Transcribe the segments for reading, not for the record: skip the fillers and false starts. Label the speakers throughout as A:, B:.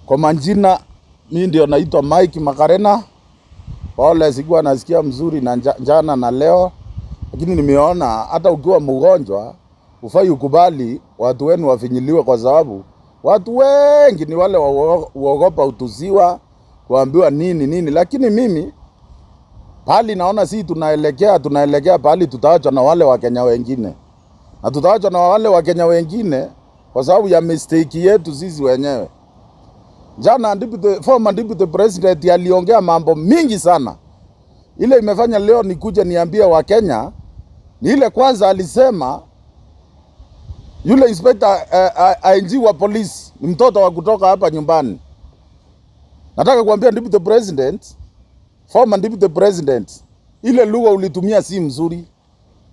A: Kwa majina mimi ndio naitwa Mike Makarena. Pole sikuwa nasikia mzuri na jana na leo. Lakini nimeona hata ukiwa mgonjwa ufai ukubali watu wenu wafinyiliwe, kwa sababu watu wengi ni wale waogopa utuziwa, kuambiwa nini. Lakini mimi pali naona si tunaelekea pali tutaachwa na wale Wakenya wengine. Na tutaachwa na wale Wakenya wengine kwa sababu ya mistake yetu sisi wenyewe. Jana former deputy president aliongea mambo mingi sana. Ile imefanya leo nikuje niambie Wakenya ni ile kwanza alisema yule inspector ING wa polisi ni mtoto wa kutoka hapa nyumbani. Nataka kuambia deputy president, former deputy president, ile lugha ulitumia si mzuri.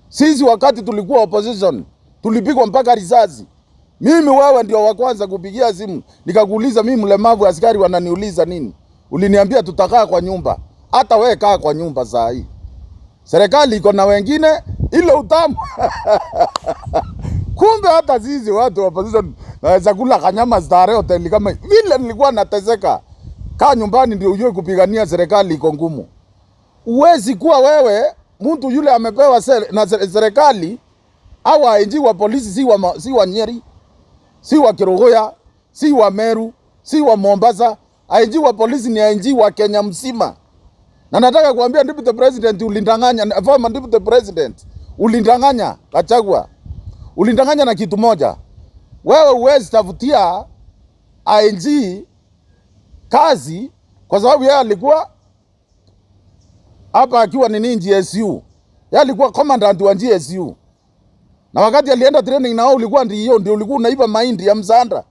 A: Sisi wakati tulikuwa opposition tulipigwa mpaka risasi. Mimi wewe ndio wa kwanza kupigia simu nikakuuliza mimi mlemavu, askari wananiuliza nini? Uliniambia tutakaa kwa nyumba. Hata wewe kaa kwa nyumba saa hii. Serikali iko na wengine ile utamu. Kumbe hata sisi watu wa opposition naweza kula kanyama Starehe Hotel kama vile nilikuwa nateseka. Kaa nyumbani ndio ujue kupigania serikali iko ngumu. Uwezi kuwa wewe mtu yule amepewa na serikali au ING wa polisi si wa Nyeri, si wa Kerugoya, si wa Meru, si wa Mombasa. ING wa polisi ni ING wa Kenya mzima. Na nataka kuambia deputy president ulindanganya, former deputy president ulindanganya Gachagua. Ulindanganya na kitu moja. Wewe uwezi tafutia ING kazi kwa sababu yeye alikuwa hapa akiwa ni GSU. Yeye alikuwa commandant wa GSU. Na wakati alienda training na wao ulikuwa ndio ulikuwa unaiba mahindi ya msanda.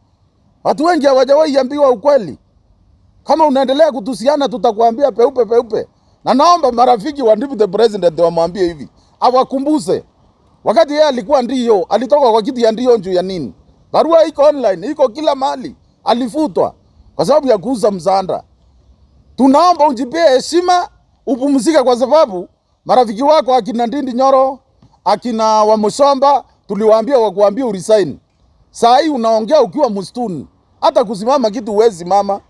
A: Watu wengi hawajawahi ambiwa ukweli. Kama unaendelea kutusiana tutakwambia peupe. Na naomba marafiki wa deputy president wamwambie hivi. Awakumbuse. Wakati yeye alikuwa ndio, alitoka kwa kiti ya ndio juu ya nini? Barua iko online, iko kila mahali. Alifutwa kwa sababu ya kuuza msanda. Tunaomba unjipie heshima, upumzike, kwa sababu marafiki wako akina Ndindi Nyoro, akina Wamushomba tuliwaambia wakuambia uresign. Saa hii unaongea ukiwa msituni. Hata kusimama kitu huwezi mama.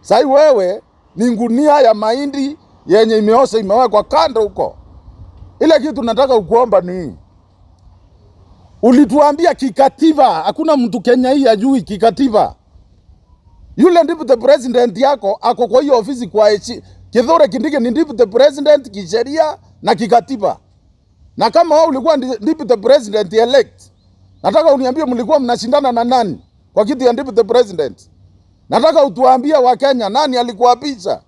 A: Saa hii wewe ni ngunia ya mahindi yenye imeosha imewekwa kando huko. Ile kitu nataka ukuomba ni ulituambia kikatiba, hakuna mtu Kenya hii ajui kikatiba. Yule deputy president yako ako kwa hiyo ofisi kwa Kithure Kindiki ni deputy president kisheria na kikatiba. Na kama wewe ulikuwa deputy president elect, nataka uniambie mlikuwa mnashindana na nani kwa kiti ya deputy president? Nataka utuambie Wakenya nani alikuapisha.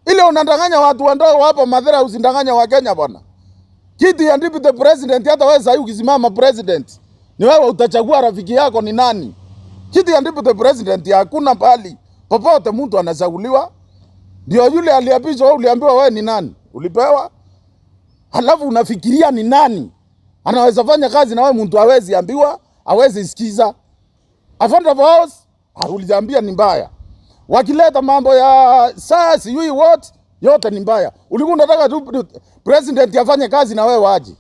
A: Ile unadanganya watu wandogo hapa Mathera, usindanganya Wakenya bwana. Kiti ya deputy president, hata wewe sasa ukisimama president, ni wewe utachagua rafiki yako ni nani. Kiti ya deputy president hakuna pali popote mtu anachaguliwa. Ndio yule aliapishwa, wewe uliambiwa wewe ni nani? Ulipewa. Halafu unafikiria ni nani anaweza fanya kazi na wewe mtu hawezi ambiwa, hawezi sikiza. Afande of house uliambia ni mbaya. Wakileta mambo ya sasa yui what yote ni mbaya. Ulikuwa unataka tu president afanye kazi na wewe aje.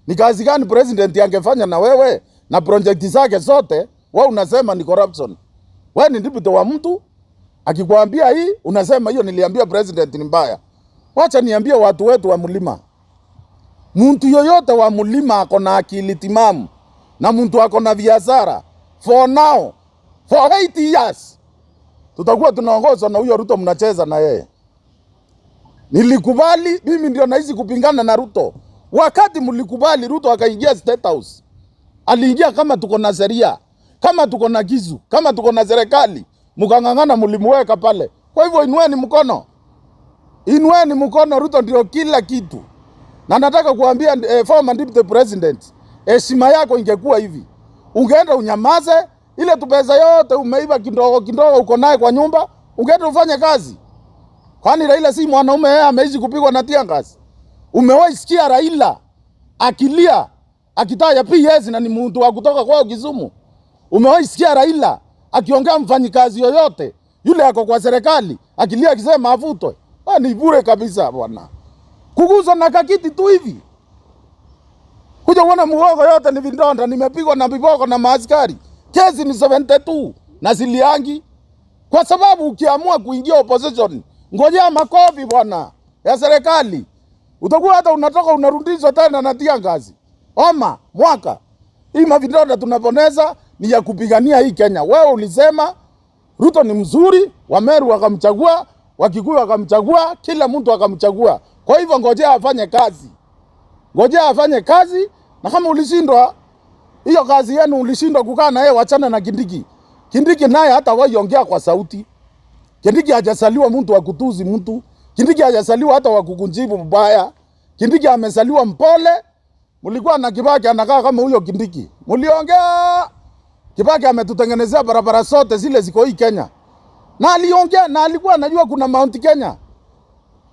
A: Ni kazi gani president angefanya na wewe na project zake zote? Wewe unasema ni corruption. Wewe ni deputy wa mtu, akikwambia hii unasema hiyo niliambia president ni mbaya. Wacha niambie watu wetu wa mlima. Mtu yoyote wa mlima ako na akili timamu na mtu ako na biashara. For now, for 80 years tutakuwa tunaongozwa na huyo Ruto, mnacheza na yeye. Nilikubali, mimi ndio naishi kupingana na Ruto. Wakati mlikubali Ruto akaingia State House, aliingia kama tuko na sheria, kama tuko na kizu, kama tuko na serikali, mkangangana mlimweka pale. Kwa hivyo inueni mkono. Inueni mkono, Ruto ndio kila kitu. Na nataka kuambia former deputy president, heshima yako ingekuwa hivi. Ungeenda unyamaze, ile pesa yote umeiba kidogo uko naye kwa nyumba, ungeenda ufanye kazi. Kwani Raila si mwanaume, yeye ameishi kupigwa na tiangazi? Umewahi sikia Raila akilia akitaya PS na ni mtu wa kutoka kwao Kisumu? Umewahi sikia Raila akiongea mfanyikazi yoyote yule yako kwa serikali akilia akisema afutwe? Ni bure kabisa bwana. Kuguza na kakiti tu hivi. Kuja uone muogo yote ni vindonda, nimepigwa na viboko na maaskari. Kesi ni 72 na siliangi. Kwa sababu ukiamua kuingia opposition, ngojea makofi bwana ya serikali. Utakuwa hata unatoka unarudishwa tena na tia ngazi. Oma, mwaka. Hii mavidonda tunaponeza ni ya kupigania hii Kenya. Wewe ulisema Ruto ni mzuri, Wameru wakamchagua, Wakikuyu wakamchagua, kila mtu akamchagua. Kwa hivyo ngojea afanye kazi. Ngojea afanye kazi, na kama ulishindwa hiyo kazi yenu, ulishindwa kukaa na yeye, wachana na Kindiki. Kindiki naye hata waiongea kwa sauti. Kindiki hajasaliwa mtu wa kutuzi mtu. Kindiki hajasaliwa hata wa kukunjibu mbaya. Kindiki amesaliwa mpole. Mulikuwa na Kibaki anakaa kama huyo Kindiki. Muliongea Kibaki ametutengenezea barabara zote zile ziko hii Kenya. Na aliongea na alikuwa anajua kuna Mount Kenya.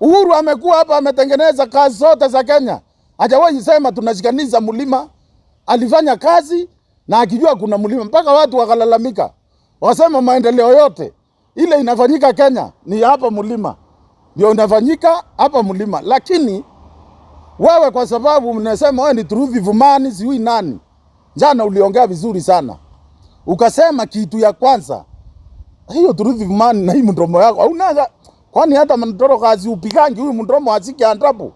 A: Uhuru amekuwa hapa ametengeneza kazi zote za Kenya. Hajawahi sema tunashikaniza mlima. Alifanya kazi na akijua kuna mlima, mpaka watu wakalalamika. Wasema maendeleo yote ile inafanyika Kenya ni hapa mlima. Ndio inafanyika hapa mlima. Lakini wewe kwa sababu mnasema wewe ni Truth Vumani siwi nani. Jana uliongea vizuri sana. Ukasema kitu ya kwanza, hiyo Truth Vumani na hii mdomo yako hauna, kwani hata mndoro kazi upigangi huyu mdomo asiki andapo.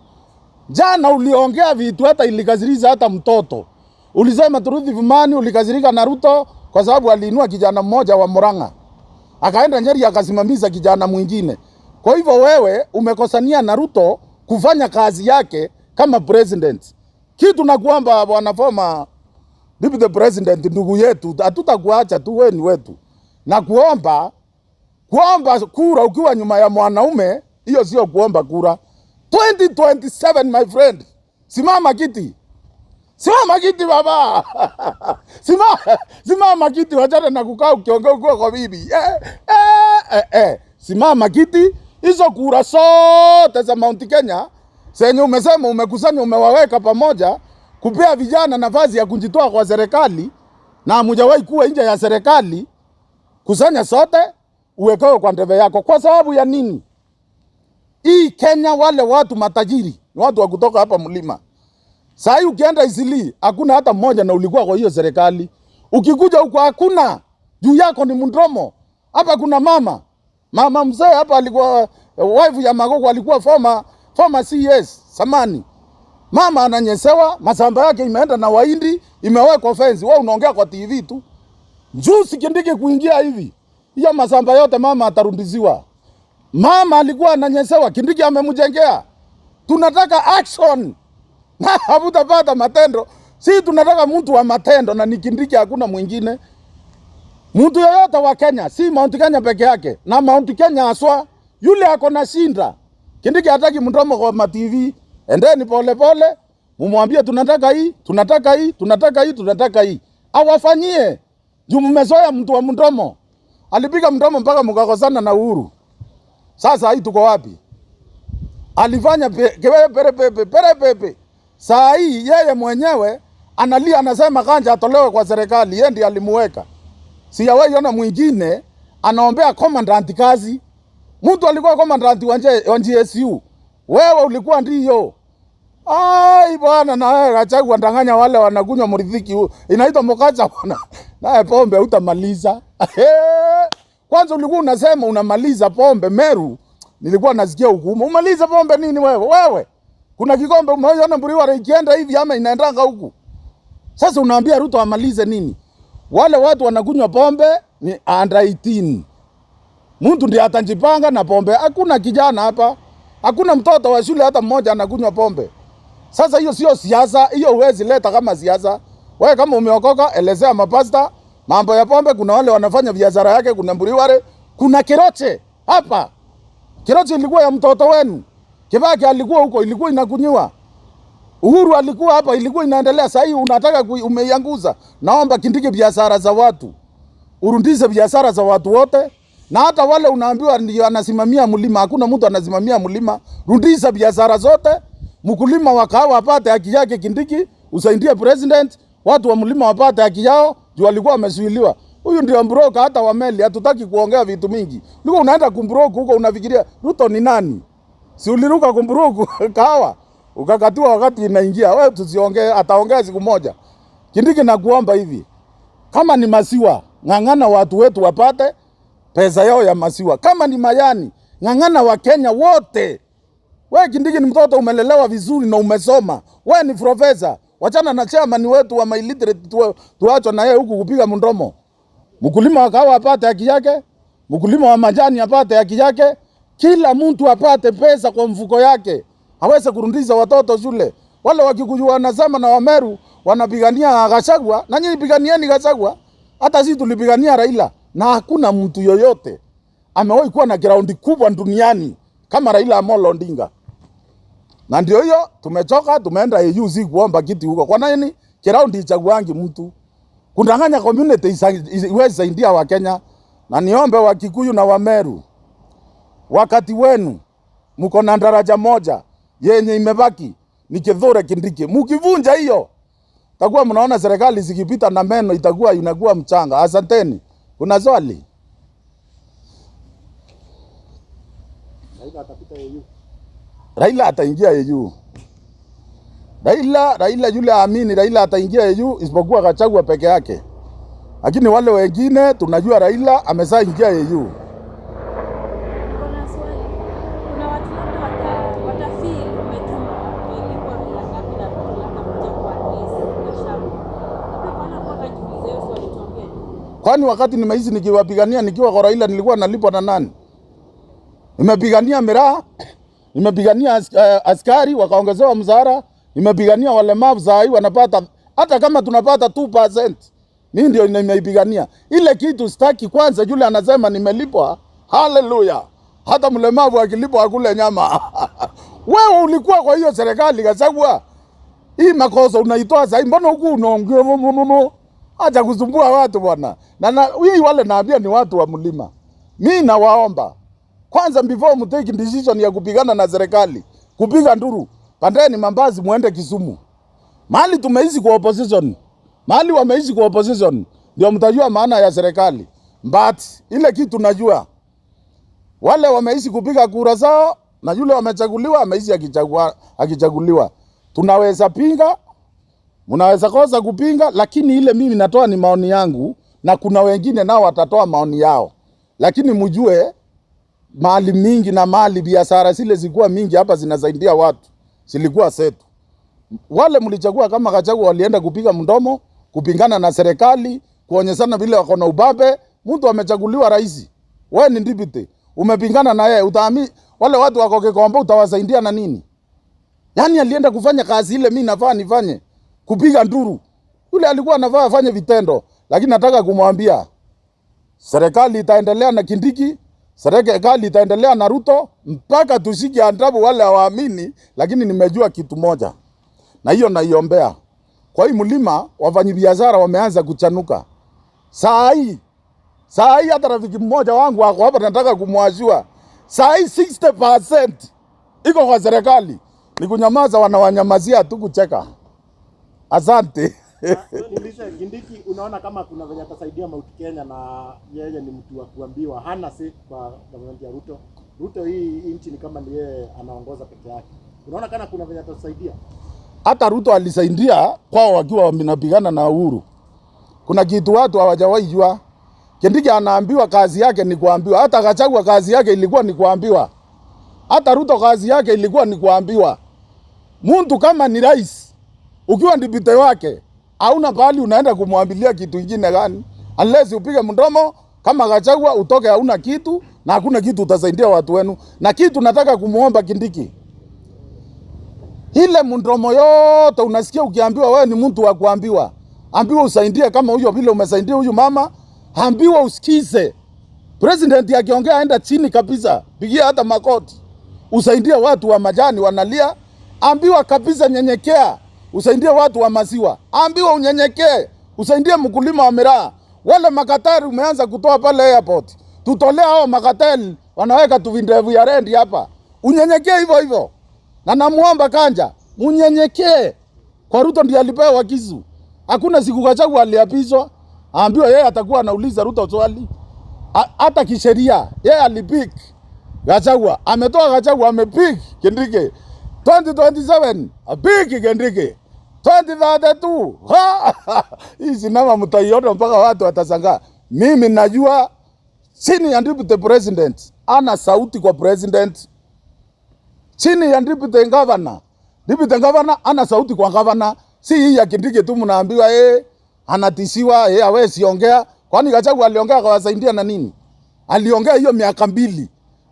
A: Jana uliongea vitu hata ilikaziriza hata mtoto. Ulisema Truth Vumani ulikazirika na Ruto kwa sababu aliinua kijana mmoja wa Murang'a. Akaenda Nyeri akasimamisha kijana mwingine. Kwa hivyo wewe umekosania na Ruto kufanya kazi yake kama president. Kitu na kuomba bwana former deputy president, ndugu yetu, hatutakuacha tu, wewe ni wetu. Na kuomba kura ukiwa nyuma ya mwanaume, hiyo sio kuomba kura. 2027 my friend. Simama kiti. Simama kiti baba. Simama kiti, wachana na kukaa ukiongea kwa bibi. Simama kiti. Hizo kura zote za Mount Kenya senye umesema umekusanya, umewaweka pamoja kupea vijana nafasi ya kujitoa kwa serikali, na hamujawahi kuwa nje ya serikali. Kusanya sote uwekewe kwa ndebe yako. Kwa sababu ya nini? Hii Kenya wale watu matajiri ni watu wa kutoka hapa mlima. Sasa ukienda Isili hakuna hata mmoja na ulikuwa kwa hiyo serikali. Ukikuja huko hakuna. Juu yako ni mndomo. Hapa kuna mama mzee hapa alikuwa wife ya Magogo, alikuwa former CS samani. Mama ananyesewa, masamba yake imeenda na Wahindi, imewekwa fence. Wewe unaongea kwa TV tu. Juzi Kindiki kuingia hivi, hiyo masamba yote mama atarundiziwa. Mama alikuwa ananyesewa, Kindiki amemjengea. Tunataka action. Na habutapata matendo. Si tunataka mtu wa matendo, na ni Kindiki, hakuna mwingine. Mtu yoyote wa Kenya, si Mount Kenya peke yake. Na Mount Kenya aswa, yule ako na shinda. Kindiki hataki mdomo kwa ma TV. Endeni pole pole, mumwambie tunataka hii, tunataka hii, tunataka hii, tunataka hii. Awafanyie. Juu mmezoea mtu wa mdomo. Alipiga mdomo mpaka mkakosana na Uhuru. Sasa hii tuko wapi? Alifanya pepe. Saa hii yeye mwenyewe analia, anasema Kanja atolewe kwa serikali, yeye ndiye alimuweka. Sijawahi ona mwingine anaombea commandant kazi. Mtu alikuwa commandant wa GSU. Wewe ulikuwa ndiyo. Ai bwana, na wewe Gachagua ndanganya wale wanakunywa mridhiki. Inaitwa mokacha bwana. Naye pombe utamaliza. Kwanza ulikuwa unasema unamaliza pombe Meru. Nilikuwa nasikia hukumu. Umaliza pombe nini wewe? Wewe. Kuna kikombe umeona Mburiwa ikienda hivi ama inaendanga huku. Sasa unaambia Ruto amalize nini? Wale watu wanakunywa pombe ni under 18. Mtu ndiye atajipanga na pombe. Hakuna kijana hapa. Hakuna mtoto wa shule hata mmoja anakunywa pombe. Sasa hiyo sio siasa, hiyo huwezi leta kama siasa. Wewe kama umeokoka, elezea mapasta mambo ya pombe. Kuna wale wanafanya biashara yake, kuna Mburiware, kuna Keroche hapa. Keroche ilikuwa ya mtoto wenu. Kibaki alikuwa huko, ilikuwa inakunywa. Uhuru alikuwa hapa, ilikuwa inaendelea. Sasa hii unataka umeianguza. Naomba Kindiki biashara za watu. Urundishe biashara za watu wote. Na hata wale unaambiwa ndio anasimamia mlima, hakuna mtu anasimamia mlima. Rudisha biashara zote. Mkulima wa kahawa apate haki yake Kindiki, usaidie president, watu wa mlima wapate haki yao, juu walikuwa wamezuiliwa. Huyu ndio mbroka hata wa meli, hatutaki kuongea vitu mingi. Liko unaenda kumbroku huko unafikiria Ruto ni nani? Si uliruka kumbroku kahawa, ukakatua wakati inaingia. Wewe tusiongee, ataongea siku moja. Kindiki nakuomba hivi. Kama ni masiwa, ng'ang'ana watu wetu wapate. pesa yao ya maziwa. Kama ni mayani, ng'ang'ana wa Kenya wote. Wewe Kindiki ni mtoto umelelewa vizuri na umesoma. Wewe ni profesa. Wachana na chairman wetu wa illiterate tuacho na yeye huku kupiga mndomo. Mkulima wa kahawa apate haki yake, mkulima wa majani apate haki yake, kila mtu apate pesa kwa mfuko yake. Hawezi kurudisha watoto shule. Wale Wakikuyu wanasema na Wameru wanapigania Gachagua, na nyinyi piganieni Gachagua. Hata sisi tulipigania Raila na hakuna mtu yoyote amewahi kuwa na ground kubwa duniani kama Raila Amolo Odinga. Na ndio hiyo tumechoka, tumeenda EU si kuomba kiti huko. Kwa nini? Ground ichaguangi mtu. Kundanganya community iweze saidia wa Kenya. Na niombe Wakikuyu na Wameru, wakati wenu mko na daraja moja yenye imebaki ni Kithure Kindiki. Mkivunja hiyo takuwa mnaona serikali zikipita na meno itakuwa inakuwa mchanga. Asanteni. Kuna swali?
B: Raila atapita EU.
A: Raila ataingia EU. Raila yule amini Raila ataingia EU isipokuwa Gachagua peke yake. Lakini wale wengine tunajua Raila ameshaingia EU.
C: Kuna swali. Kuna watu labda watafeel umelipwa bila ngapi na labda kuja kwa address Gachagua. Labda kwa kajiuliza hiyo swali tuambie.
A: Kwani wakati nimeishi nikiwapigania nikiwa kwa Raila nilikuwa nalipwa na nani? Nimepigania miraa, nimepigania askari wakaongezewa mshahara, nimepigania walemavu saa hii wanapata, hata kama tunapata 2%. Mimi ndio nimeipigania. Ile kitu sitaki kwanza yule anasema nimelipwa. Hallelujah. Hata mlemavu akilipwa akule nyama. Wewe ulikuwa kwa hiyo serikali Gachagua. Hii makosa unaitoa sasa. Mbona huku unaongea? Acha kusumbua watu bwana. Na hii wale naambia ni watu wa mlima. Mimi nawaomba kwanza before mtake decision ya kupigana na serikali, kupiga nduru, pandeni Mambazi muende Kisumu. Mahali tumeishi kwa opposition. Mahali wameishi kwa opposition ndio mtajua maana ya serikali. But ile kitu najua wale wameishi kupiga kura zao na yule wamechaguliwa ameishi akichaguliwa. Tunaweza pinga, mnaweza kosa kupinga, lakini ile mimi natoa ni maoni yangu na kuna wengine nao watatoa maoni yao. Lakini mjue mali mingi na mali biashara zile zilikuwa mingi hapa zinasaidia watu. Zilikuwa setu. Wale mlichagua kama Gachagua walienda kupiga mdomo, kupingana na serikali, kuonyeshana vile wako na ubabe. Mtu amechaguliwa rais. Wewe ni deputy. Umepingana na yeye, utaamini wale watu wako Kikombo utawasaidia na nini? Yaani alienda kufanya kazi ile mimi nafaa nifanye, kupiga nduru. Yule alikuwa anafaa afanye vitendo, lakini nataka kumwambia serikali itaendelea na Kindiki, serikali itaendelea na Ruto mpaka tushike adabu wale hawaamini, lakini nimejua kitu moja. Na hiyo naiombea. Kwa hii mlima wafanyabiashara wameanza kuchanuka. Saa hii hata rafiki mmoja wangu wako hapa nataka kumwashua. Saa hii 60% iko kwa serikali. Ni kunyamaza wanawanyamazia tu kucheka. Asante.
B: Nilisha Kindiki, unaona kama kuna venye atasaidia Mount Kenya na yeye ni mtu wa kuambiwa hana say kwa government ya Ruto. Ruto hii nchi ni kama ni yeye anaongoza peke yake. Unaona kana kuna venye atasaidia?
A: Hata Ruto alisaidia kwao wakiwa wanapigana na Uhuru. Kuna kitu watu hawajawahi jua. Kindiki anaambiwa kazi yake ni kuambiwa. Hata Gachagua kazi yake ilikuwa ni kuambiwa. Hata Ruto kazi yake ilikuwa ni kuambiwa. Mtu kama ni rais, ukiwa ndipite wake, hauna pahali unaenda kumwambilia kitu kingine gani? Unless upige mdomo kama Gachagua utoke hauna kitu na hakuna kitu utasaidia watu wenu. Na kitu nataka kumuomba Kindiki. Ile mdomo yote unasikia ukiambiwa wewe ni mtu wa kuambiwa. Ambiwa usaidie kama huyo vile umesaidia huyu mama, ambiwa usikize. President akiongea aenda chini kabisa, pigia hata makoti. Usaidie watu wa majani wanalia, ambiwa kabisa nyenyekea. Usaidie watu wa maziwa, ambiwa unyenyekee. Usaidie mkulima wa miraa. Wale makatari umeanza kutoa pale airport. Tutolea hao makatari wanaweka tuvindevu ya rendi hapa. Unyenyekee hivyo hivyo. Na namuomba Kanja, unyenyekee. Kwa Ruto ndiye alipewa kisu. Hakuna siku Gachagua aliapishwa, ambiwa yeye atakuwa anauliza Ruto swali. Hata kisheria yeye alipik Gachagua. Ametoa Gachagua amepik Kindiki. 2027 apiki Kindiki. 2032 hii sinema mtaiona mpaka watu watashangaa. Mimi najua Chini ya deputy president ana sauti kwa president. Chini ya deputy governor ana sauti kwa governor. Si hii ya Kindiki tu mnaambiwa anatishiwa hawezi ongea. Kwani Gachagua aliongea kawasaidia na nini? Aliongea hiyo miaka 2.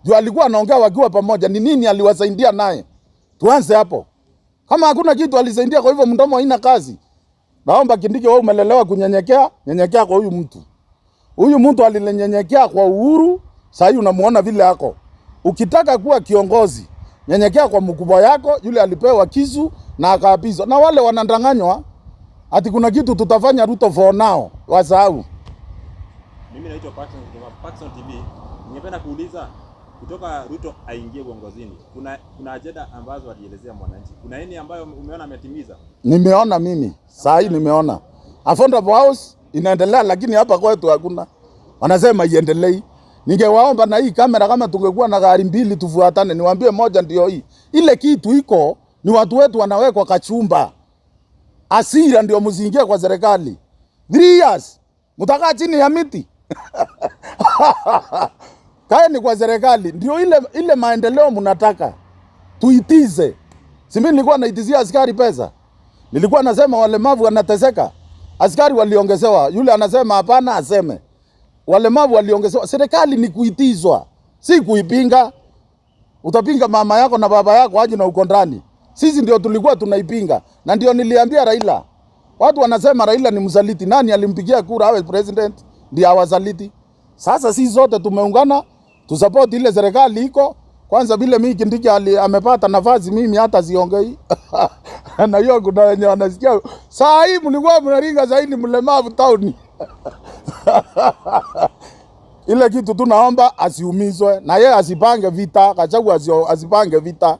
A: Ndio alikuwa anaongea wakiwa pamoja. Ni nini aliwasaidia naye? Tuanze hapo. Kama hakuna kitu alisaidia, kwa hivyo mdomo haina kazi. Naomba Kindiki, wewe umelelewa kunyenyekea, nyenyekea kwa huyu mtu. Huyu mtu alilenyenyekea kwa uhuru, sasa unamuona vile yako. Ukitaka kuwa kiongozi, nyenyekea kwa mkubwa yako, yule alipewa kisu na akaapizwa. Na wale wanandanganywa ati kuna kitu tutafanya Ruto for now, wasahau.
D: Mimi naitwa Paxson TV. Ningependa kuuliza kutoka Ruto aingie uongozini, kuna ajenda ambazo alielezea mwananchi. Kuna nini ambayo umeona ametimiza? Nimeona
A: mimi. Saa hii nimeona. Affordable house inaendelea, lakini hapa kwetu hakuna. Wanasema iendelee. Ningewaomba na hii kamera, kama tungekuwa na gari 2 tufuatane, niwaambie moja ndio hii. Ile kitu iko ni watu wetu wanawekwa kachumba. Asira ndio mzingie kwa serikali. 3 years mtakaa chini ya miti. Kaeni kwa serikali ndio ile maendeleo mnataka. Tuitize. Si mimi nilikuwa naitizia askari pesa. Nilikuwa nasema walemavu wanateseka. Askari waliongezewa. Yule anasema hapana aseme. Walemavu waliongezewa. Serikali ni kuitizwa, si kuipinga. Utapinga mama yako na baba yako aje na uko ndani. Sisi ndio tulikuwa tunaipinga. Na ndio niliambia Raila. Watu wanasema Raila ni msaliti. Nani alimpigia kura awe president? Ndio awasaliti. Sasa sisi zote tumeungana tusupport ile serikali iko. Kwanza vile mimi Kindiki amepata nafasi, mimi hata siongei. Na hiyo kuna wenye wanasikia saa hii mlikuwa mnaringa zaidi mlemavu town. Ile kitu tunaomba asiumizwe na yeye asipange vita. Gachagua asipange vita.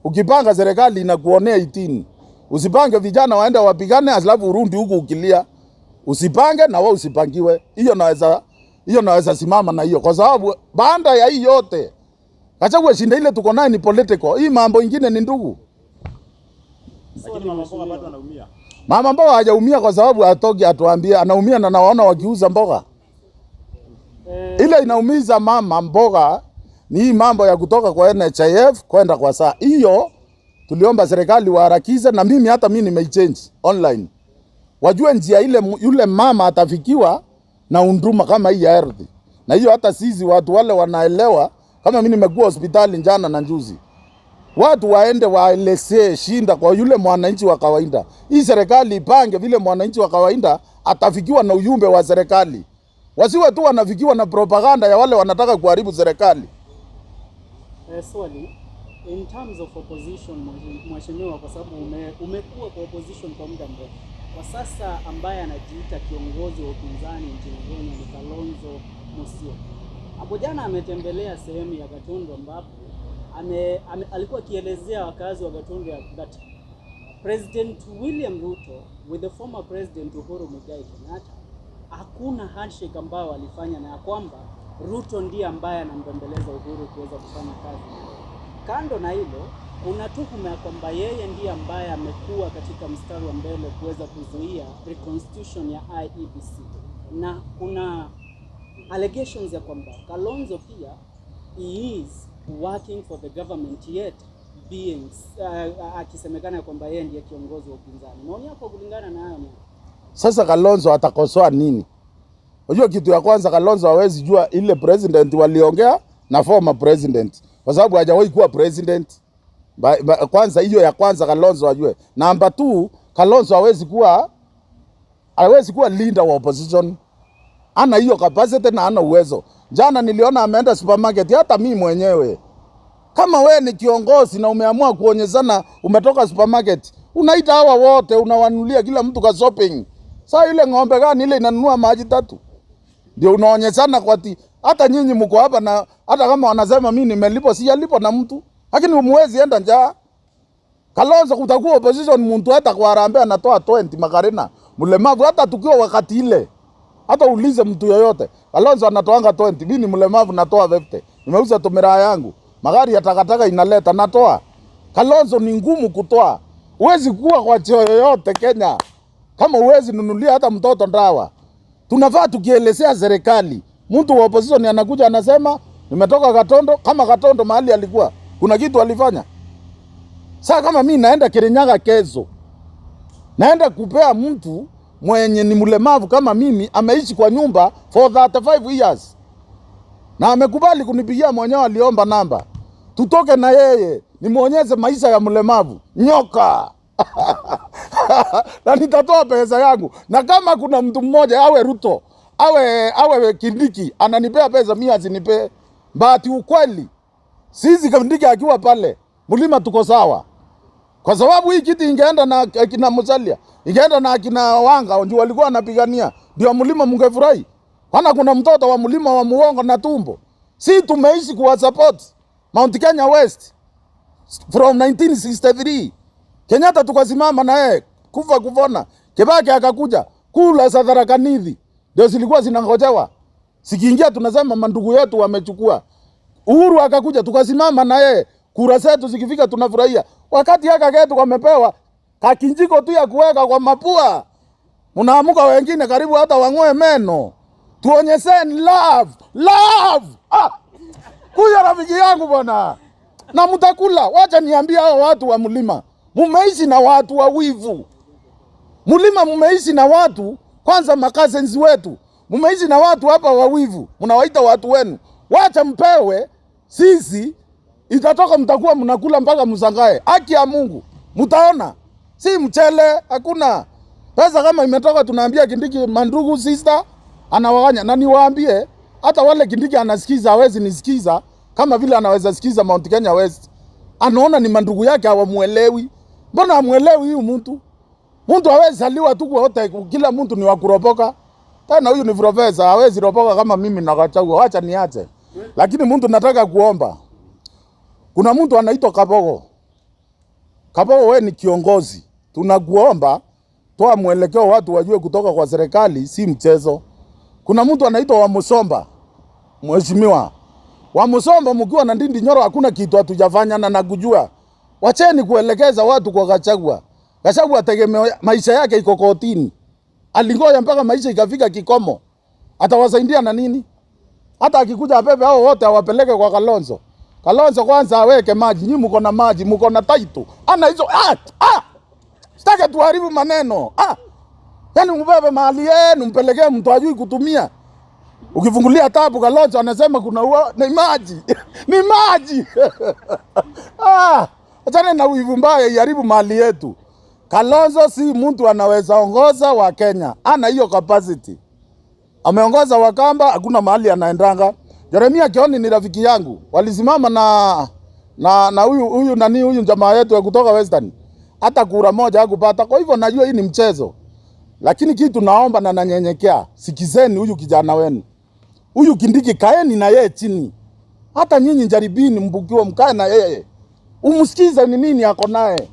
A: Ukipanga serikali inakuonea 18. Usipange vijana waende wapigane alafu urudi huku ukilia. Usipange na wewe usipangiwe. Hiyo naweza simama na hiyo, kwa sababu baada ya hii yote Gachagua shinda ile tuko naye ni political. Hii mambo ingine ni ndugu.
D: Lakini mama mboga bado anaumia.
A: Mama mboga hajaumia kwa sababu atoki atuambie anaumia, na nawaona wakiuza mboga. Ile inaumiza mama mboga ni hii mambo ya kutoka kwa NHIF kwenda kwa saa. Hiyo tuliomba serikali waharakize, na hata mimi nimechange online. Wajue njia ile yule mama atafikiwa na unduma kama hii ya ardhi. Na hiyo hata sisi watu wale wanaelewa. Kama mimi nimekuwa hospitali jana na juzi. Watu waende waelezee shinda kwa yule mwananchi wa kawaida. Hii serikali ipange vile mwananchi wa kawaida atafikiwa na ujumbe wa serikali. Wasiwe tu wanafikiwa na propaganda ya wale wanataka kuharibu serikali.
E: Swali, in terms of opposition, mheshimiwa, kwa sababu umekuwa kwa opposition kwa muda mrefu. Kwa sasa ambaye anajiita kiongozi wa upinzani nchini Kenya ni Kalonzo Musyoka. Hapo jana ametembelea sehemu ya Gatundu ambapo alikuwa akielezea wakazi wa Gatundu that President William Ruto with the former President Uhuru Muigai Kenyatta hakuna handshake ambayo walifanya, na kwamba Ruto ndiye ambaye anambembeleza Uhuru kuweza kufanya kazi. Kando na hilo, kuna tuhuma ya kwamba yeye ndiye ambaye amekuwa katika mstari wa mbele kuweza kuzuia reconstitution ya IEBC, na kuna allegations ya kwamba Kalonzo pia is working for the government yet being akisemekana kwamba yeye ndiye kiongozi wa upinzani. Maoni yako kulingana na hayo ni?
A: Sasa Kalonzo atakosoa nini? Unajua kitu ya kwanza, Kalonzo hawezi jua ile president waliongea na former president, kwa sababu hajawahi kuwa president. Kwanza hiyo ya kwanza Kalonzo ajue. Number 2, Kalonzo hawezi kuwa leader wa opposition. Ana hiyo capacity na ana uwezo. Jana niliona ameenda supermarket, hata mimi mwenyewe. Kama we ni kiongozi na umeamua kuonyeshana umetoka supermarket, unaita hawa wote, unawanulia kila mtu ka shopping. Sasa ile ng'ombe gani ile inanunua maji 3? Ndio unaonyeshana kwa hata nyinyi mko hapa, na hata kama wanasema mimi nimelipo, sijalipo na mtu. Lakini umwezi enda njaa. Kalonzo kutakuwa opposition, mtu hata kwa Harambee anatoa 20 Makarena. Mlemavu hata tukiwa wakati ile. Hata ulize mtu yoyote. Kalonzo anatoanga 20, mimi ni mlemavu natoa 50. Nimeuza tumira yangu. Magari ya takataka inaleta natoa. Kalonzo ni ngumu kutoa. Huwezi kuwa kwa cheo yoyote Kenya kama huwezi nunulia hata mtoto ndawa. Tunafaa tukielezea serikali, Mtu wa opposition anakuja anasema nimetoka Gatondo, kama Gatondo mahali alikuwa kuna kitu alifanya. Sasa kama mimi naenda Kirinyaga kesho, naenda kupea mtu mwenye ni mlemavu kama mimi, ameishi kwa nyumba for 35 years na amekubali kunipigia, mwenyewe aliomba namba, tutoke na yeye nimuonyeshe maisha ya mlemavu, nyoka na nitatoa pesa yangu. Na kama kuna mtu mmoja awe Ruto awe Kindiki ananipea pesa, mimi asinipee. Bahati ukweli sisi Kindiki akiwa pale mlima tuko sawa, kwa sababu hii kiti ingeenda na kina Musalia, ingeenda na kina Wanga ndio walikuwa wanapigania, ndio mlima mngefurahi. Kana kuna mtoto wa mlima wa Muongo na Tumbo, si tumeishi kuwa support Mount Kenya West from 1963. Kenyatta tukasimama na yeye kufa kuvona. Kibaki akakuja kula za Tharaka Nithi, ndio zilikuwa zinangojewa. Sikiingia tunasema mandugu yetu wamechukua. Uhuru akakuja tukasimama na yeye, kura zetu zikifika tunafurahia. Wakati haka ketu wamepewa kakinjiko tu ya kuweka kwa mapua, mnaamuka wengine karibu hata wangoe meno. Tuonyesheni love. Kuja rafiki yangu bwana, na mtakula. Wacha niambie hao watu wa mlima, mumeishi na watu wa wivu. Mlima mumeishi na watu, kwanza makazenzi wetu, mumeishi na watu hapa wa wivu, mnawaita watu wenu. Wacha mpewe, sisi itatoka mtakuwa mnakula mpaka msangae. Haki ya Mungu mtaona, si mchele. Hakuna pesa kama imetoka tunaambia Kindiki mandugu sister anawaganya. Na niwaambie hata wale Kindiki anasikiza hawezi nisikiza kama vile anaweza sikiza Mount Kenya West. Anaona ni mandugu yake hawamuelewi. Mbona hamuelewi huyu mtu? Mtu hawezi saliwa tu wote, kila mtu ni wa kuropoka. Tena huyu ni profesa, hawezi ropoka kama mimi na Gachagua. Wacha niache. Lakini mtu nataka kuomba. Kuna mtu anaitwa Kabogo. Kabogo, wewe ni kiongozi. Tunakuomba toa mwelekeo, watu wajue kutoka kwa serikali si mchezo. Kuna mtu anaitwa Wamusomba. Mheshimiwa Wamusomba, mkiwa na Ndindi Nyoro hakuna kitu hatujafanya na nakujua. Wacheni kuelekeza watu kwa Gachagua. Gachagua ategemea maisha yake iko kotini. Alingoja mpaka maisha ikafika kikomo. Atawasaidia na nini? Hata akikuja apepe hao wote awapeleke kwa Kalonzo. Kalonzo kwanza aweke maji. Nyinyi mko na maji, mko na title. Ana hizo sitaki tuharibu maneno. Yaani mbebe mahali yenu mpelekee mtu ajui kutumia. Ukifungulia tabu Kalonzo anasema kuna ni maji. Ni maji. Achana na wivu mbaya iharibu mali yetu. Kalonzo si mtu anaweza ongoza wa Kenya. Ana hiyo capacity. Ameongoza Wakamba, hakuna mahali anaendanga. Jeremia Kioni ni rafiki yangu. Walisimama na huyu jamaa yetu kutoka Western. Hata kura moja hakupata. Kwa hivyo najua hii ni mchezo. Lakini kitu naomba na nanyenyekea, sikizeni huyu kijana wenu. Huyu Kindiki kaeni na yeye chini. Hata nyinyi jaribini mbukiwa mkae na yeye. Umsikize ni nini yako naye.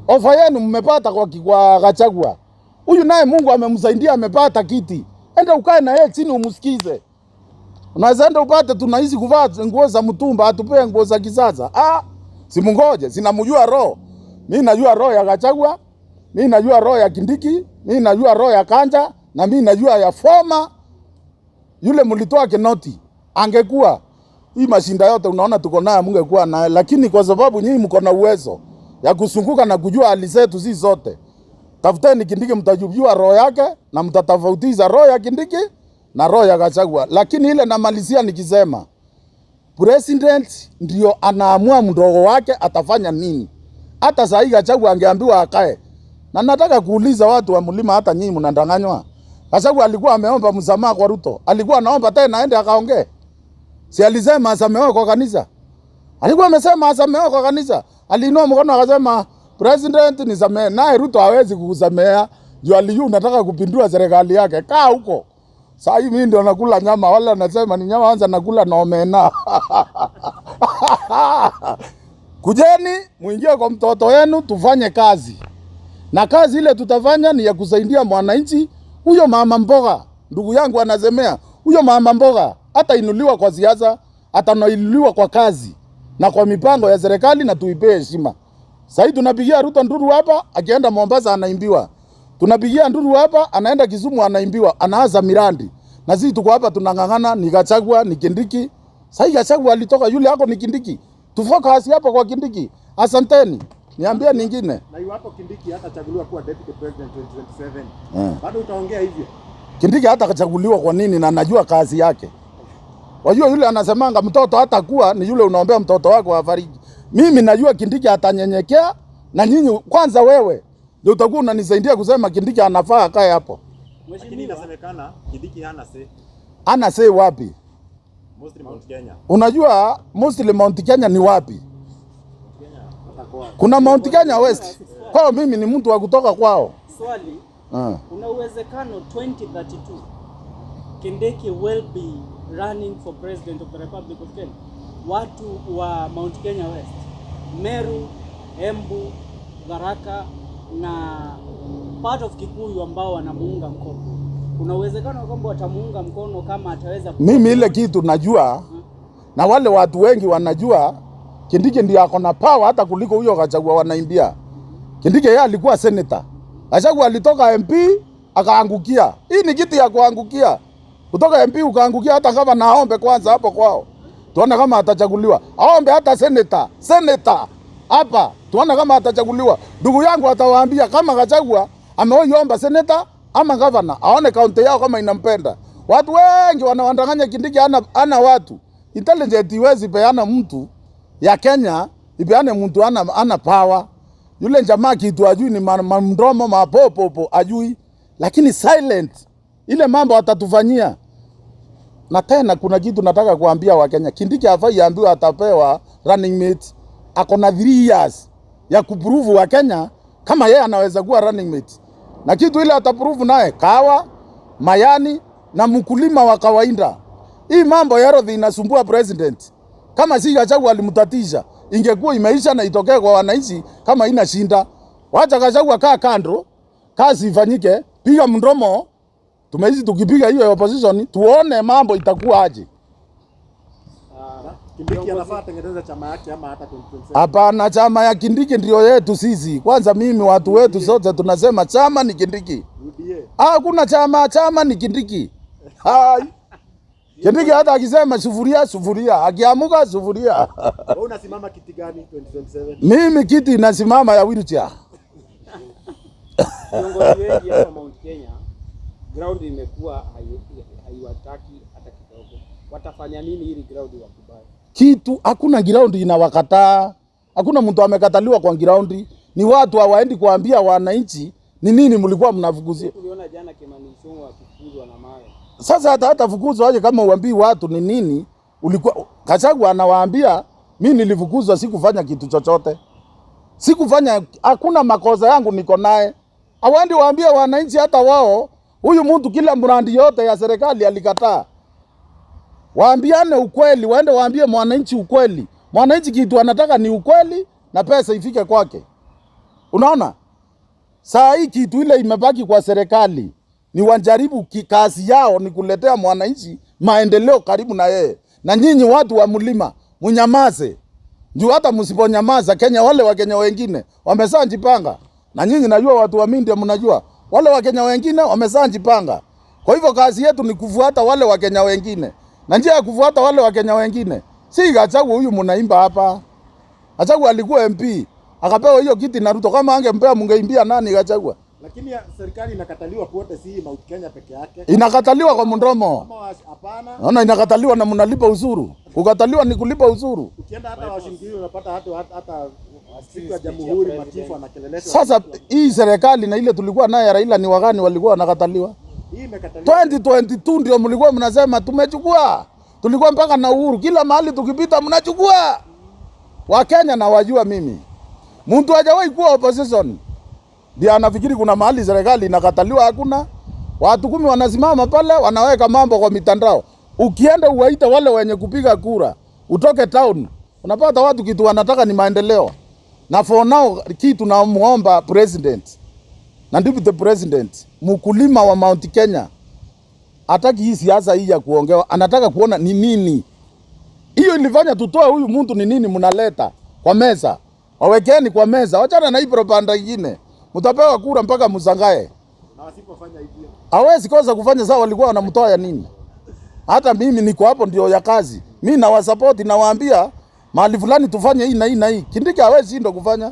A: Ofa yenu mmepata kwa Gachagua. Huyu naye Mungu amemsaidia amepata kiti. Enda ukae na yeye chini umsikize. Unaweza enda upate tunaishi kuvaa nguo za mtumba, atupee nguo za kisasa. Simungoje, sinamjua roho. Mimi najua roho ya Gachagua, mimi najua roho ya Kindiki, mimi najua roho ya Kanja, na mimi najua ya Foma. Yule mlitoa Kinoti angekuwa hii mashinda yote unaona tuko naye mungekuwa naye, lakini kwa sababu nyinyi mko na uwezo ya kusunguka na kujua hali zetu si zote. Tafuteni Kindiki, mtajua roho yake na mtatafautiza roho ya Kindiki na roho ya Gachagua. Lakini ile namalizia nikisema president ndio anaamua mdogo wake atafanya nini. Hata saa hii Gachagua angeambiwa akae. Na nataka kuuliza watu wa mlima, hata nyinyi mnadanganywa. Gachagua alikuwa ameomba msamaha kwa Ruto. Alikuwa anaomba tena aende akaongee. Si alisema asamehewe kwa kanisa. Alikuwa amesema asamehewe kwa kanisa. Aliinua mkono akasema president nisamehe. Naye Ruto hawezi kukusamehea. Juu aliyu nataka kupindua serikali yake. Kaa huko. Saa hii mimi ndio nakula nyama, wala anasema ni nyama anza nakula na omena. Kujeni muingie kwa mtoto wenu tufanye kazi. Na kazi ile tutafanya ni ya kusaidia mwananchi. Huyo mama mboga, ndugu yangu anasemea, huyo mama mboga hata inuliwa kwa siasa, atainuliwa kwa kazi na kwa mipango ya serikali, na tuipe heshima. Sasa tunapigia Ruto nduru hapa, akienda Mombasa anaimbiwa. Tunapigia nduru hapa, anaenda Kisumu anaimbiwa, anaanza mirandi. Na sisi tuko hapa tunang'ang'ana, ni Gachagua, ni Kindiki. Sasa Gachagua alitoka, yule yako ni Kindiki. Tufocus hapa kwa Kindiki. Asanteni. Niambia nyingine.
B: Na iwapo Kindiki hatachaguliwa kuwa deputy president 2027, bado utaongea hivyo?
A: Kindiki hatachaguliwa kwa nini na najua kazi yake. Wajua yule anasemanga mtoto hatakuwa ni yule unaombea mtoto wako afariki. Mimi najua Kindiki atanyenyekea na nyinyi kwanza wewe ndio utakuwa unanisaidia kusema Kindiki anafaa akae hapo.
D: Lakini inasemekana Kindiki hana say.
A: Ana say wapi?
D: Mostly Mount Kenya.
A: Unajua mostly Mount Kenya ni wapi? Kuna Mount Kenya West. Kwao mimi ni mtu wa kutoka kwao.
E: Swali, kuna uwezekano 2032 Kindiki will be running for president of the Republic of Kenya? Watu wa Mount Kenya West, Meru, Embu, Tharaka na part of Kikuyu ambao wanamuunga mkono, kuna uwezekano kwamba watamuunga mkono kama ataweza
A: mimi ile kitu najua na wale watu wengi wanajua Kindiki ndiye ako na power hata kuliko huyo Gachagua wanaimbia. Kindiki yeye alikuwa senator. Gachagua alitoka MP akaangukia. Hii ni kitu ya kuangukia. Kutoka MP ukaangukia hata kama naombe kwanza hapo kwao. Tuone kama atachaguliwa. Aombe hata senator. Senator. Hapa tuone kama atachaguliwa. Ndugu yangu atawaambia kama Gachagua ameomba senator ama governor. Aone kaunti yao kama inampenda. Watu wengi wanawandanganya Kindiki ana watu. Intelligent iwezi peana mtu ya Kenya, ipeane mtu ana power. Yule jamaa kitu ajui ni mdomo mapopo ajui. Lakini silent. Ile mambo atatufanyia. Na tena kuna kitu nataka kuambia wa Kenya. Kindiki hafai ambiwa atapewa running mate. Ako na 3 years ya kuprove wa Kenya kama yeye anaweza kuwa running mate. Na kitu ile ataprove naye kawa, mayani na mkulima wa kawaida. Hii mambo ya ardhi inasumbua president. Kama si Gachagua alimtatisha, ingekuwa imeisha na itokee kwa wananchi kama ina shinda. Wacha Gachagua kaa kando, kazi ifanyike, piga mdomo. Tumeizi tukipiga hiyo opposition, tuone mambo itakuwa aje.
B: Kindiki anafaa tengeneza chama yake ama hata 2027?
A: Hapana, chama ya Kindiki ndio yetu sisi. Kwanza mimi watu wetu sote tunasema chama ni Kindiki. Hakuna chama ni Kindiki. Hai. Kindiki hata akisema sufuria, akiamuka sufuria.
B: Wewe unasimama kiti gani 2027?
A: Mimi kiti nasimama ya wheelchair.
F: Viongozi wengi hapa Mount Kenya, ground imekuwa haiwataki hata kidogo. Watafanya nini ili ground wakubali?
A: Kitu hakuna ground inawakataa. Hakuna mtu amekataliwa kwa ground. Ni watu hawaendi kuambia wananchi ni nini mlikuwa mnafukuzia.
F: Tuliona jana Kimani Ichung'wah akifukuzwa na mawe.
A: Sasa hata fukuzwa aje kama uambii watu ni nini ulikuwa. Gachagua anawaambia mimi nilifukuzwa, sikufanya kitu chochote. Sikufanya, hakuna makosa yangu niko naye. Hawaendi waambia wananchi hata wao huyu mtu kila mradi yote ya serikali alikataa. Waambiane ukweli, waende waambie mwananchi ukweli. Mwananchi kitu anataka ni ukweli na pesa ifike kwake. Unaona? Saa hii kitu ile imebaki kwa serikali. Ni wanjaribu kazi yao ni kuletea mwananchi maendeleo karibu na yeye. Na nyinyi watu wa mlima, mnyamaze. Juu hata msiponyamaza Kenya, wale wa Kenya wengine wamesajipanga. Na nyinyi najua watu wa Mindia mnajua. Wale wa Kenya wengine wamesajipanga. Kwa hivyo kazi yetu ni kufuata wale wa Kenya wengine. Na njia ya kufuata wale wa Kenya wengine, si Gachagua huyu mnaimba hapa. Gachagua alikuwa MP, akapewa hiyo kiti na Ruto. Kama angempea mngeimbia nani Gachagua?
B: Lakini serikali inakataliwa kuote, si Mount Kenya peke yake.
A: Inakataliwa kwa mdomo.
B: Hapana.
A: Naona inakataliwa na mnalipa ushuru. Kukataliwa ni kulipa ushuru.
B: Ukienda hata Washington unapata hata siku ya Jamhuri machifu anakeleleshwa.
A: Sasa hii serikali na ile tulikuwa naye Raila ni wagani walikuwa wanakataliwa?
B: Hii imekataliwa.
A: 2022 ndio mlikuwa mnasema tumechukua. Tulikuwa mpaka na Uhuru, kila mahali tukipita mnachukua. Wakenya na wajua mimi. Mtu hajawahi kuwa opposition. Ndio anafikiri kuna mahali serikali inakataliwa, hakuna. Watu 10 wanasimama pale wanaweka mambo kwa mitandao. Ukienda uwaita wale wenye kupiga kura, utoke town, unapata watu kitu wanataka ni maendeleo. Na for now kitu na muomba president na deputy president, mkulima wa Mount Kenya hataki hii siasa hii ya kuongewa, anataka kuona ni nini. Hiyo ilifanya tutoe huyu mtu ni nini mnaleta kwa meza. Wawekeni kwa meza, wachana na hii propaganda nyingine. Mtapewa kura mpaka msangae.
B: Na wasipofanya hivyo
A: hawezi kosa kufanya. Sawa walikuwa wanamtoa ya nini? Hata mimi niko hapo ndio ya kazi. Mimi na wasupport nawaambia mahali fulani tufanye hii na hii na hii. Kindiki hawezi ndo kufanya.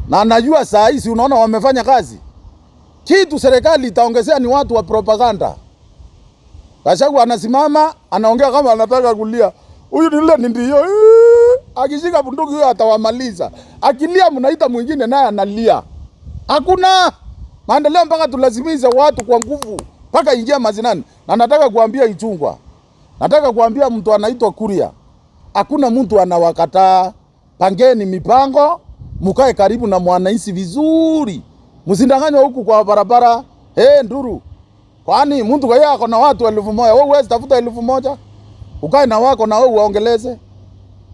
A: Na anajua saa hii si unaona wamefanya kazi. Kitu serikali itaongezea ni watu wa propaganda. Gachagua anasimama, anaongea kama anataka kulia. Huyu ni ndio. Akishika bunduki huyo atawamaliza. Akilia mnaita mwingine naye analia. Hakuna maendeleo mpaka tulazimize watu kwa nguvu mpaka ingia mazinani. Na nataka kuambia Ichungwa. Nataka kuambia mtu anaitwa Kuria. Hakuna mtu anawakataa. Pangeni mipango, mkae karibu na mwananchi vizuri. Msindanganywe huku kwa barabara. Nduru. Kwani mtu kaya ako na watu 1000, wewe huwezi tafuta 1000? Ukae na wako na wewe uongeleze.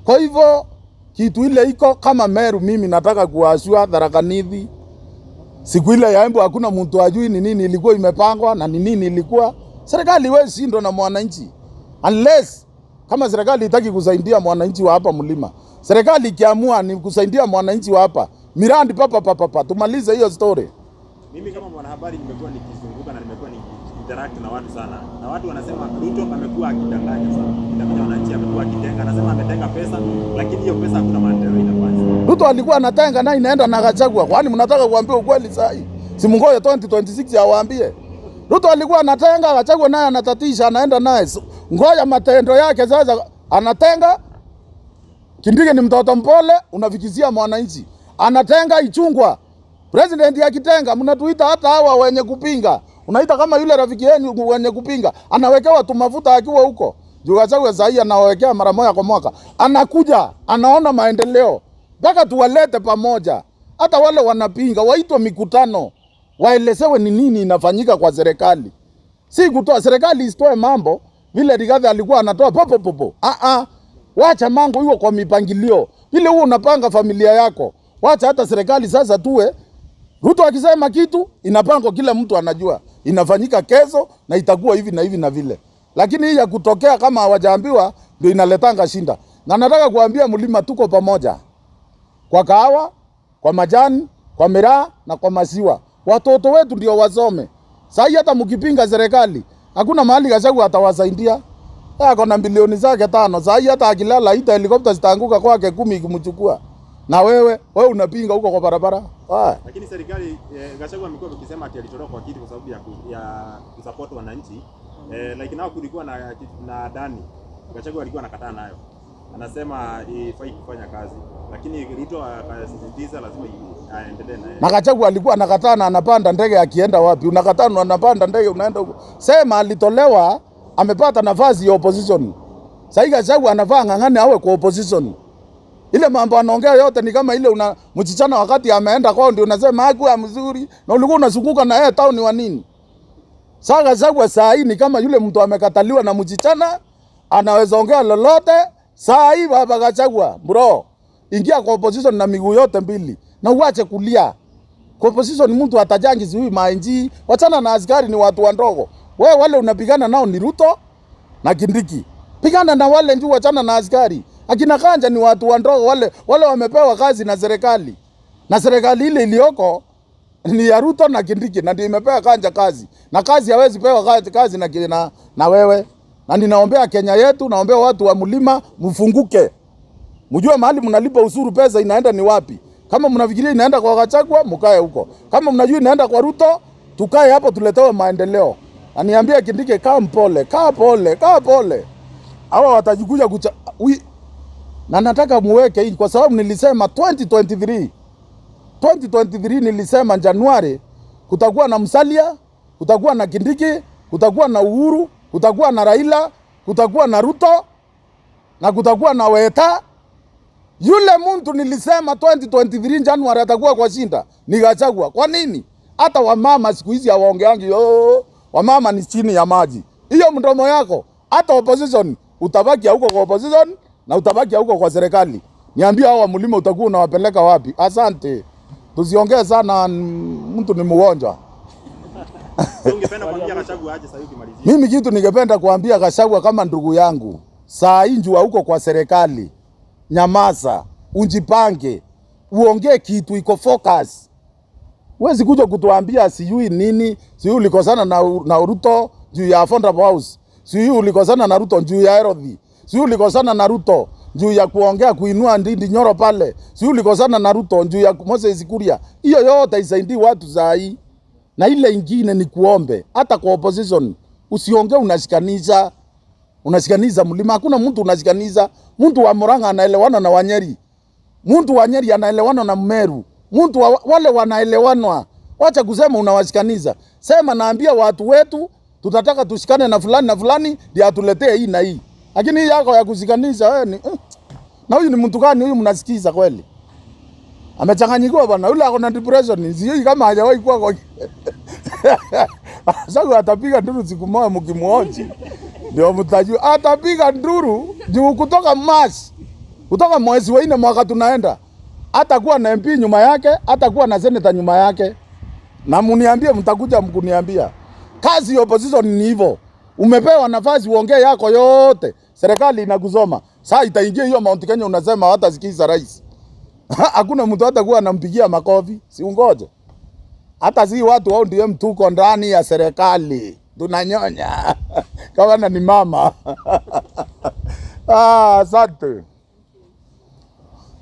A: Kwa hivyo kitu ile iko kama Meru, mimi nataka kuashua Tharaka Nithi. Siku ile ya Embu hakuna mtu ajui ni nini ilikuwa imepangwa na ni nini ilikuwa. Serikali wewe sindo na mwananchi. Unless kama serikali itaki kusaidia mwananchi wa hapa mlima. Serikali ikiamua ni kusaidia mwananchi wa hapa. Mirandi papa tumalize hiyo story.
D: Mimi kama mwanahabari nimekuwa nikizunguka na nimekuwa interact na watu sana. Na watu wanasema Ruto amekuwa akidanganya sana. Akidanganya wananchi, amekuwa akitenga, anasema ametenga pesa, lakini hiyo pesa hakuna maendeleo inafanya.
A: Ruto alikuwa anatenga na inaenda na Gachagua. Kwani mnataka kuambia ukweli sasa hii? Si mngoje 2026 awaambie. Ruto alikuwa anatenga, Gachagua naye anatatisha, anaenda naye. Ngoja matendo yake sasa anatenga. Kindiki ni mtoto mpole, unafikizia mwananchi. Anatenga Ichungwa. President akitenga mnatuita hata hawa wenye kupinga. Unaita kama yule rafiki yenu wenye kupinga. Anawekewa tu mafuta akiwa huko. Juu Gachagua sasa anawekea mara moja kwa mwaka. Anakuja, anaona maendeleo. Mpaka tuwalete pamoja. Hata wale wanapinga waitwe mikutano. Waelezewe ni nini inafanyika kwa serikali. Si kutoa serikali isitoe mambo vile Rigathi alikuwa anatoa popo. Wacha mango hiyo kwa mipangilio. Vile huo unapanga familia yako. Wacha hata serikali sasa tuwe Ruto akisema kitu inapangwa, kila mtu anajua inafanyika kesho na itakuwa hivi na hivi na vile. Lakini hii ya kutokea kama hawajaambiwa ndio inaletanga shinda. Na nataka kuambia mlima tuko pamoja. Kwa kahawa, kwa majani, kwa miraa na kwa maziwa. Watoto wetu ndio wasome. Sasa hata mkipinga serikali, hakuna mahali Gachagua atawasaidia. Ako na bilioni zake 5. Sasa hata akilala ita helikopta zitaanguka kwake 10 ikimchukua. Na wewe unapinga huko kwa barabara.
D: Lakini serikali Gachagua amekuwa akisema ati alitoroka kwa kiti kwa sababu ya kusupport wananchi. Lakini nao kulikuwa na Dani. Gachagua alikuwa anakataa nayo. Anasema ifai kufanya kazi. Lakini Ruto akasisitiza lazima aendelee naye.
A: Na Gachagua alikuwa anakataa na anapanda ndege akienda wapi? Unakataa na anapanda ndege unaenda huko. Sema alitolewa amepata nafasi ya opposition. Sasa Gachagua anafaa ngangane awe kwa opposition. Ile mambo anaongea yote ni kama ile una mchichana wakati ameenda kwao ndio unasema hakuwa mzuri na ulikuwa unazunguka na yeye town wa nini? Sasa Gachagua saa hii ni kama yule mtu amekataliwa na mchichana, anaweza ongea lolote. Saa hii baba Gachagua, bro, ingia kwa opposition na miguu yote mbili na uache kulia. Kwa opposition mtu atajangi ziwi mainji, wachana na askari ni watu wandogo. Wewe wale unapigana nao ni Ruto na Kindiki. Pigana na wale ndio, wachana na askari. Akina Kanja ni watu wandogo, wale wamepewa kazi na serikali. Na serikali ile iliyoko ni ya Ruto na Kindiki na ndio imepewa Kanja kazi. Na kazi hawezi pewa kazi na wewe. Na ninaombea Kenya yetu, naombea watu wa mlima mfunguke. Mjue mahali mnalipa usuru pesa inaenda ni wapi. Kama mnafikiria inaenda kwa Gachagua, mkae huko. Kama mnajua inaenda kwa Ruto, tukae hapo tuletewe maendeleo. Na niambia Kindiki kaa pole. Hawa watajikuja na nataka muweke hii kwa sababu nilisema 2023 nilisema Januari kutakuwa na Musalia, kutakuwa na Kindiki, kutakuwa na Uhuru, kutakuwa na Raila, kutakuwa na Ruto na kutakuwa na Weta. Yule mtu nilisema 2023 Januari atakuwa kwa shinda ni Gachagua. Kwa nini? Hata wamama siku hizi hawaongeangi wamama ni chini ya maji. Hiyo mdomo yako hata opposition utabaki huko kwa opposition na utabaki huko kwa serikali. Niambia hao mlima utakuwa unawapeleka wapi? Asante. Tusiongee sana, mtu ni mgonjwa.
D: Ungependa kuambia Gachagua aje sasa hivi kimalizia?
A: Mimi kitu ningependa kuambia Gachagua kama ndugu yangu. Saa hii njua huko kwa serikali. Nyamaza, unjipange. Uongee kitu iko focus. Huwezi kuja kutuambia sijui nini, sijui ulikosana na Ruto juu ya Affordable House. Si ulikosana na Ruto juu ya ardhi. Si ulikosana na Ruto juu ya kuongea kuinua Ndindi Nyoro pale. Si ulikosana na Ruto juu ya Moses Kuria. Hiyo yote isaidii watu saa hii. Na ile ingine ni kuombe. Hata kwa opposition usiongee unashikaniza. Unashikaniza mlima. Hakuna mtu unashikaniza. Mtu wa Murang'a anaelewana na Wanyeri. Mtu wa Nyeri anaelewana na Meru. Mtu wale wanaelewanwa. Wacha kusema unawashikaniza. Sema naambia watu wetu tutataka tushikane na fulani ndio atuletee hii na hii. Lakini hii yako ya kushikanisha wewe ni na huyu ni mtu gani huyu mnasikiza kweli? Amechanganyikiwa bwana. Yule ako na depression. Sio kama hajawahi kuwa kwa sasa atapiga nduru siku moja mkimwoji. Ndio mtajua atapiga nduru juu kutoka March. Kutoka mwezi wa 4 mwaka tunaenda. Hatakuwa na MP nyuma yake, hatakuwa na senator nyuma yake. Na mniambie mtakuja mkuniambia. Kazi ya opposition ni hivyo. Umepewa nafasi uongee yako yote. Serikali inakusoma. Sasa itaingia hiyo Mount Kenya unasema hata sikiza rais. Hakuna mtu hatakuwa anampigia makofi. Si ungoje. Hata si watu wao ndio mtuko ndani ya serikali. Tunanyonya. Kama ni mama. Asante.